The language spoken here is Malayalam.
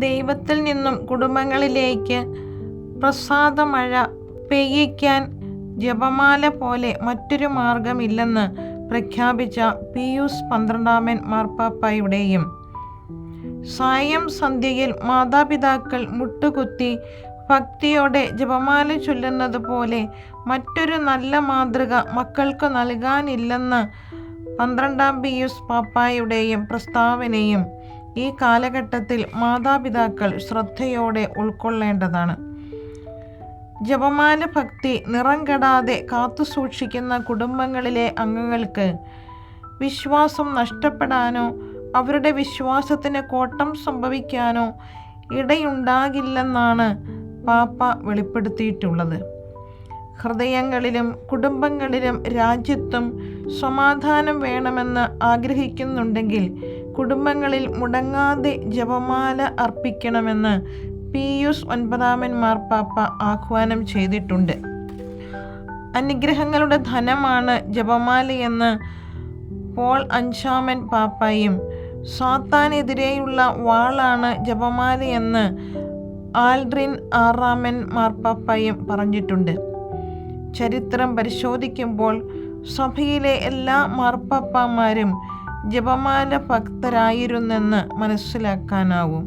ദൈവത്തിൽ നിന്നും കുടുംബങ്ങളിലേക്ക് പ്രസാദമഴ പെയ്യിക്കാൻ ജപമാല പോലെ മറ്റൊരു മാർഗമില്ലെന്ന് പ്രഖ്യാപിച്ച പിയൂസ് 12 മാർപ്പാപ്പായുടെയും സായം സന്ധ്യയിൽ മാതാപിതാക്കൾ മുട്ടുകുത്തി ഭക്തിയോടെ ജപമാല ചൊല്ലുന്നത് പോലെ മറ്റൊരു നല്ല മാതൃക മക്കൾക്ക് നൽകാനില്ലെന്ന് 12 പിയൂസ് പാപ്പായുടെയും പ്രസ്താവനയും ഈ കാലഘട്ടത്തിൽ മാതാപിതാക്കൾ ശ്രദ്ധയോടെ ഉൾക്കൊള്ളേണ്ടതാണ്. ജപമാല ഭക്തി നിറം കെടാതെ കാത്തുസൂക്ഷിക്കുന്ന കുടുംബങ്ങളിലെ അംഗങ്ങൾക്ക് വിശ്വാസം നഷ്ടപ്പെടാനോ അവരുടെ വിശ്വാസത്തിന് കോട്ടം സംഭവിക്കാനോ ഇടയുണ്ടാകില്ലെന്നാണ് പാപ്പ വെളിപ്പെടുത്തിയിട്ടുള്ളത്. ഹൃദയങ്ങളിലും കുടുംബങ്ങളിലും രാജ്യത്തും സമാധാനം വേണമെന്ന് ആഗ്രഹിക്കുന്നുണ്ടെങ്കിൽ കുടുംബങ്ങളിൽ മുടങ്ങാതെ ജപമാല അർപ്പിക്കണമെന്ന് പിയൂസ് 9 മാർപ്പാപ്പ ആഹ്വാനം ചെയ്തിട്ടുണ്ട്. അനുഗ്രഹങ്ങളുടെ ധനമാണ് ജപമാലയെന്ന് പോൾ 5 പാപ്പായും സാത്താനെതിരെയുള്ള വാളാണ് ജപമാലയെന്ന് ആൽഡ്രിൻ 6 മാർപ്പാപ്പായും പറഞ്ഞിട്ടുണ്ട്. ചരിത്രം പരിശോധിക്കുമ്പോൾ സഭയിലെ എല്ലാ മാർപ്പാപ്പാമാരും ജപമാല ഭക്തരായിരുന്നെന്ന് മനസ്സിലാക്കാനാവും.